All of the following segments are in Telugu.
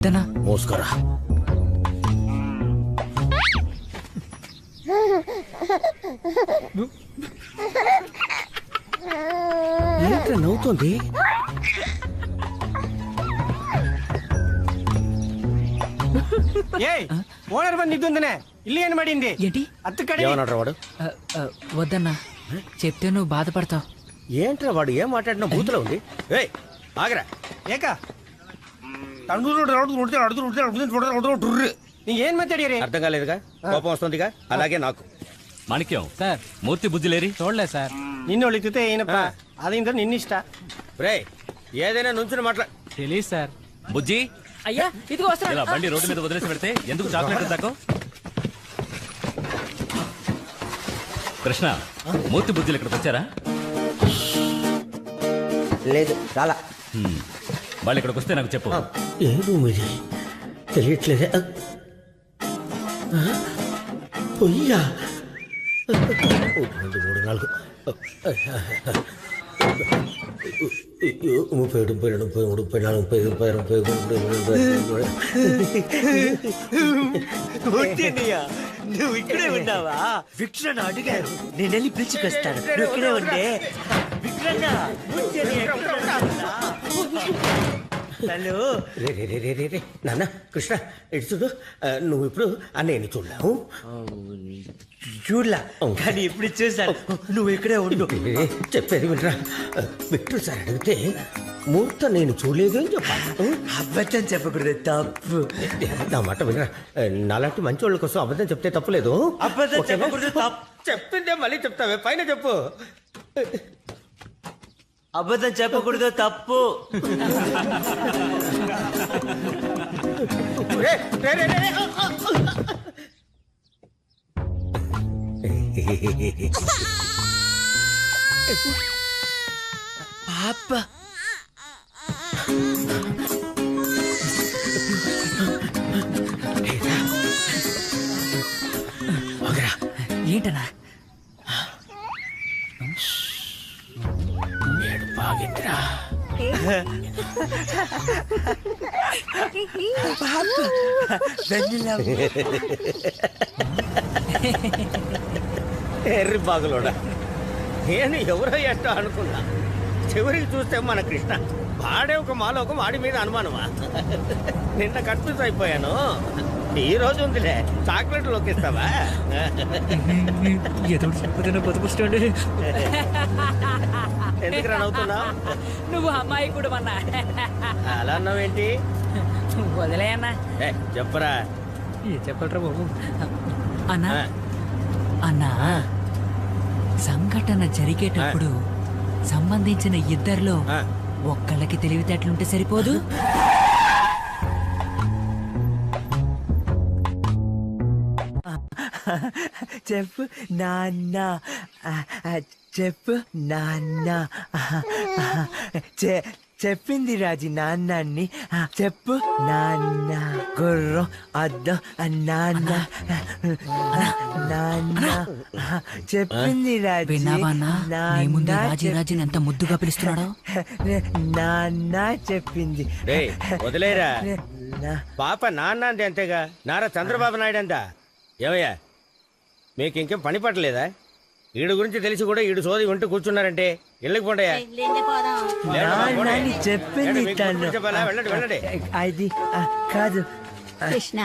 మోసుకోరా. ఏంట్రా నవ్వుతుంది? ఓనర్ బండి ఇద్దుందనే ఇల్లు ఏం పడింది ఏంటి అత్తకడి ఏమన్నాడు వాడు? వద్దన్నా, చెప్తే నువ్వు బాధపడతావు. ఏంట్రా వాడు ఏం మాట్లాడినా బూతులో ఉంది. ఏయ్ ఆగరా. ఏక నీకేం మాట్లాడారే అర్థం కాలేదుగా, కోపం వస్తుందిగా. అలాగే నాకు. మాణిక్యం సార్, మూర్తి బుజ్జిలేరి చూడలేదు సార్. నిన్ను ఎత్తితే ఏనప్ప అదేంటో నిన్నిష్ట. రే ఏదైనా నుంచుని మాట్లా. తెలియదు సార్. బుజ్జి అయ్యా ఇదిగో ఇలా బండి రోడ్డు మీద వదిలేసి పెడితే ఎందుకు చాక్లెట్ దాకో? కృష్ణ, మూర్తి బుజ్జిలు ఇక్కడికి వచ్చారా? లేదు చాలా. వాళ్ళు ఇక్కడికి వస్తే నాకు చెప్పు. ఏదో మీది తెలియట్లేదే. పొయ్యా 2, 3, 4 37, 38, 39, 40, నువ్వు ఇక్కడే ఉన్నావా? విక్రణ అడిగారు, నేను వెళ్ళి పిలుచుకొస్తాను. నువ్వు ఇక్కడే ఉండే. విక్రణ నాన్న కృష్ణ ఇటు చూడు. నువ్వు ఇప్పుడు అన్నయ్యని చూడలేవు. చూడలా, కానీ ఇప్పుడు చూసాను. నువ్వు ఇక్కడే ఉండు. చెప్పేది వినరా. విక్టర్ సార్ అడిగితే మూర్త నేను చూడలేదు అని చెప్పాలి. అబద్ధం చెప్పకూడదు, తప్పు. నా మాట వినరా. నాలాంటి మంచి వాళ్ళ కోసం అబద్ధం చెప్తే తప్పులేదు. అబద్ధం చెప్పకూడదు, తప్పు. చెప్పిందే మళ్ళీ చెప్తావే, పైన చెప్పు. అబద్ధం చెప్పకూడదు, తప్పు. పాప ఏంటన్నా? బాగేంద్రా. ఎర్రి బాగులోడా, నేను ఎవరో ఎట్టో అనుకున్నా. చివరికి చూస్తే మన కృష్ణ వాడే ఒక మాలోకం, వాడి మీద అనుమానమా? నిన్న కన్ఫ్యూజ్ అయిపోయాను. ఈ రోజు ఉందిలే, చాక్లెట్లోకి ఇస్తావా? ఎందుకు నవ్వుతున్నా? నువ్వు అమ్మాయి కూడా అన్నా. అలా అన్నావేంటి? వదిలే అన్నా. చెప్పరా. చెప్పరా బాబు. అన్నా అన్నా, సంఘటన జరిగేటప్పుడు సంబంధించిన ఇద్దరిలో ఒక్కళ్ళకి తెలివితేటలుంటే సరిపోదు. చెప్పు నాన్న, చెప్పు నాన్న. చెప్పింది రాజు నాన్నని. చెప్పు నాన్న. గుర్రం, అద్దం, నాన్న. నాన్న చెప్పింది రాజు. విన్నావన్నా, నీ ముందు రాజీరాజుని ఎంత ముద్దుగా పిలుస్తున్నాడో. నాన్న చెప్పింది. వదిలేరా. పాప నాన్న అంటే అంతేగా. నారా చంద్రబాబు నాయుడు అంతా. ఏమయ్యా, మీకు ఇంకేం పని పట్టలేదా? ఈడు గురించి తెలిసి కూడా ఈడు సోది వింటూ కూర్చున్నారంటే ఇళ్ళకి పోండయా. చెప్పింది అది కాదు కృష్ణ.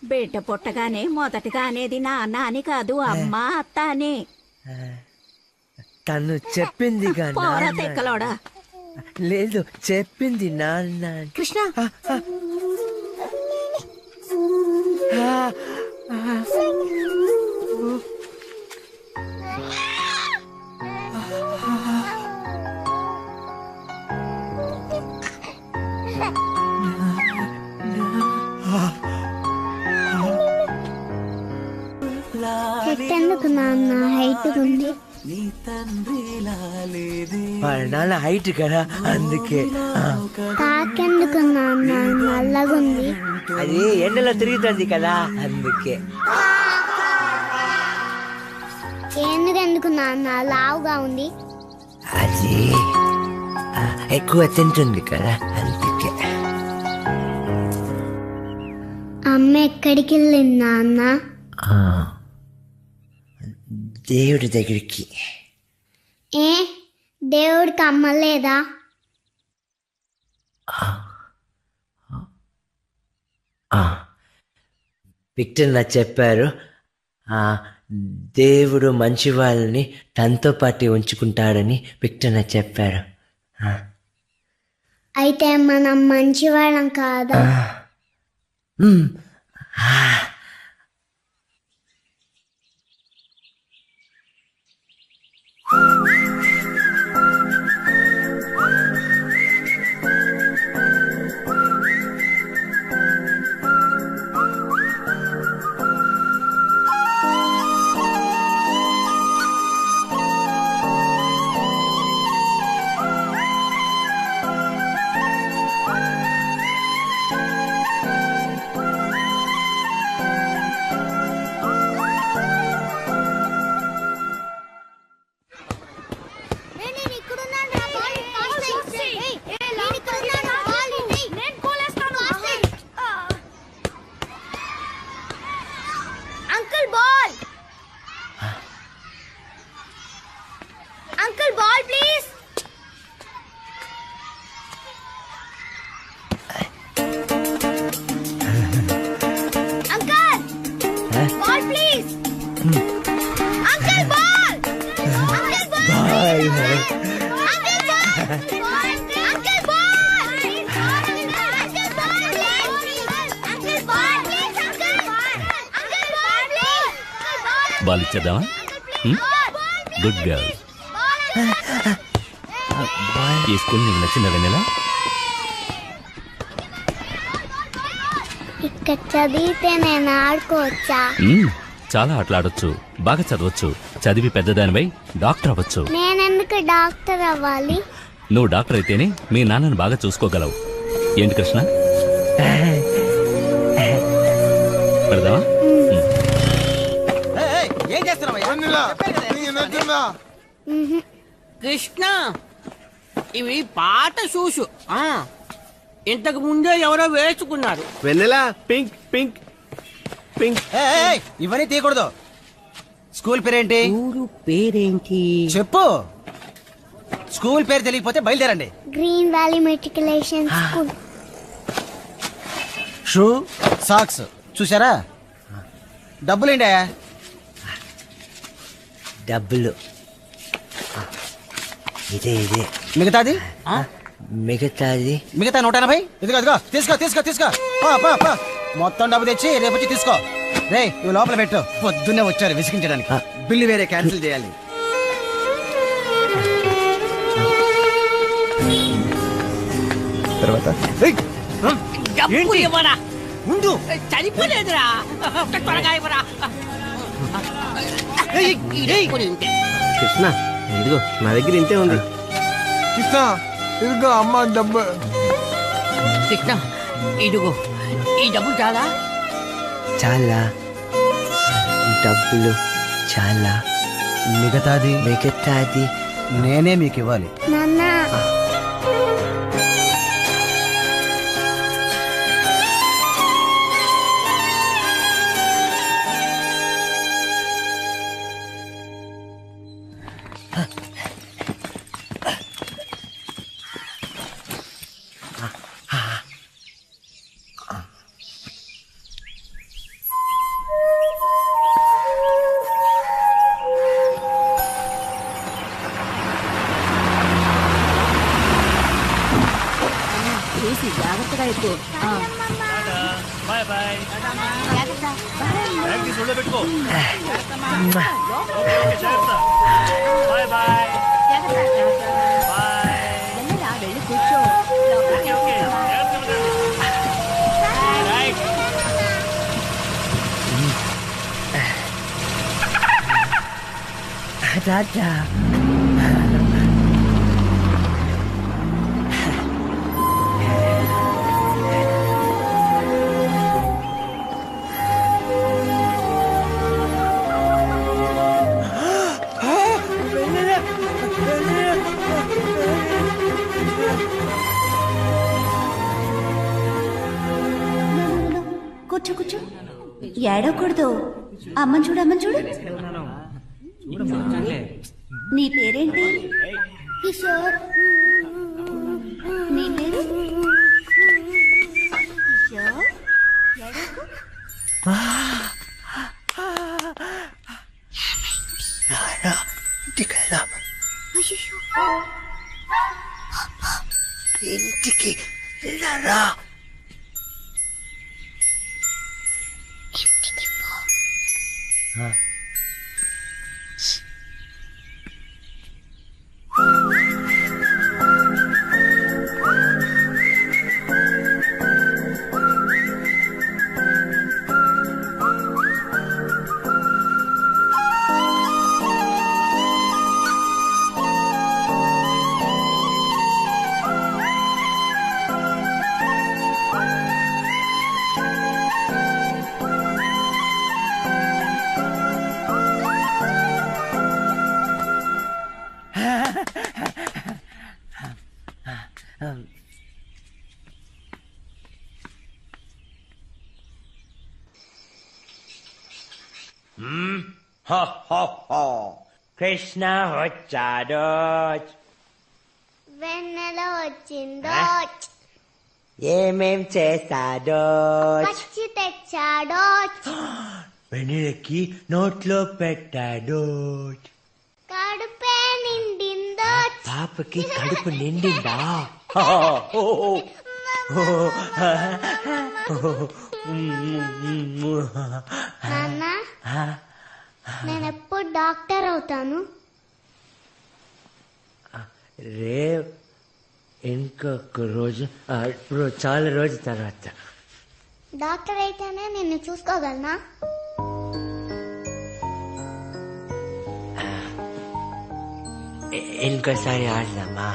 బిడ్డ పుట్టగానే మొదటగా అనేది నాన్న అని కాదు, అమ్మ అత్త అని. తను చెప్పింది తెక్కలోడా. లేదు, చెప్పింది నాన్న. కృష్ణ ఎట్టెందుకు నాన్న హైట్ ఉంది? నాన్న హైట్ కదా, అందుకే. తాకెందుకు నాన్న నల్లగుంది? అది ఎండలో తిరుగుతుంది కదా, అందుకే. ఎందుకు నాన్న లావుగా ఉంది? అది ఎక్కువ తింటుంది కదా, అందుకే. అమ్మ ఎక్కడికి వెళ్ళింది నాన్న? దేవుడి దగ్గరికి. ఏ దేవుడికి అమ్మ లేదా? విక్టర్ నాకు చెప్పారు, దేవుడు మంచి వాళ్ళని తనతో పాటు ఉంచుకుంటాడని విక్టర్ నాకు చెప్పారు. అయితే మనం మంచివాళ్ళం కాదా? Uncle ball please. Uncle ball please. Uncle ball. Uncle ball. Uncle ball. Uncle ball. Uncle ball please. Uncle ball please. Uncle ball please. Ball ఇచ్చేద్దామా? Good girl. ఈ స్కూల్ నీకు నచ్చిందా వెన్నెలా? ఇక్కడ చదివితే నేను ఆడుకోవచ్చా? చాలా ఆటలాడొచ్చు, బాగా చదవచ్చు, చదివి పెద్దదానివై డాక్టర్ అవ్వచ్చు. నేనెందుకు డాక్టర్ అవ్వాలి? నువ్వు డాక్టర్ అయితేనే మీ నాన్నను బాగా చూసుకోగలవు. ఏంటి కృష్ణ, పెడదామా? ఏం చేస్తున్నావయ్యా? కృష్ణ, ఇవి పాత షూస్. ఇంతకు ముందే ఎవరో వేసుకున్నారు. వెన్నెలా పింక్ పింక్ పింక్. ఇవన్నీ తీయకూడదు. స్కూల్ పేరేంటి? ఊరు పేరేంటి చెప్పు. స్కూల్ పేరు తెలియకపోతే బయలుదేరండి. Green valley matriculation school. Shoe socks చూసారా? డబ్బులేండి? డబ్బులు ఇదే ఇదే. మిగతాది? మిగతాది మిగతా 180. ఇదిగో తీసుకో తీసుకో తీసుకో. మొత్తం డబ్బు తెచ్చి రేపు వచ్చి తీసుకో. రే ఇవి లోపల పెట్టు. పొద్దున్నే వచ్చారు విసిగించడానికి. బిల్లు వేరే క్యాన్సిల్ చేయాలి. తర్వాత డబ్బు ఇవ్వరా? ఉండు, చనిపోలేదురా. త్వరగా ఇవ్వరా. కృష్ణ ఇదిగో నా దగ్గర ఇంతే ఉంది. ఇదిగో అమ్మ డబ్బు. కృష్ణ ఇదిగో ఈ డబ్బు చాలా. చాలా డబ్బులు చాలా. మిగతాది మిగతాది నేనే మీకు ఇవ్వాలి. నాన్న జాగ్రత్తగా ఎక్కువ. Bye bye. వెళ్ళి కూర్చో. రాజా కూర్చో కూర్చో ఏడవకూడదు. అమ్మని చూడు, అమ్మని చూడు. నీ పేరేంటి? కిషోర్. నీ పేరు? కిషోర్, ఏడవకు. ఇంటికి వెళ్దాం. ఇంటికి వెళ్ళారా? కృష్ణ వచ్చాడు. వెన్నెల వచ్చిందో, ఏమేం చేశాడో? పచ్చి తెచ్చాడో, వెన్నెలకి నోట్లో పెట్టాడు. కడుపే నిండిందో. పాపకి కడుపు నిండిందా? నాన్న, నేను ఎప్పుడు డాక్టర్ అవుతాను? రే ఇంకొక రోజు, ఇప్పుడు చాలా రోజుల తర్వాత. డాక్టర్ అయితేనే నిన్ను చూసుకోగలనా? ఇంకోసారి ఆడదామా?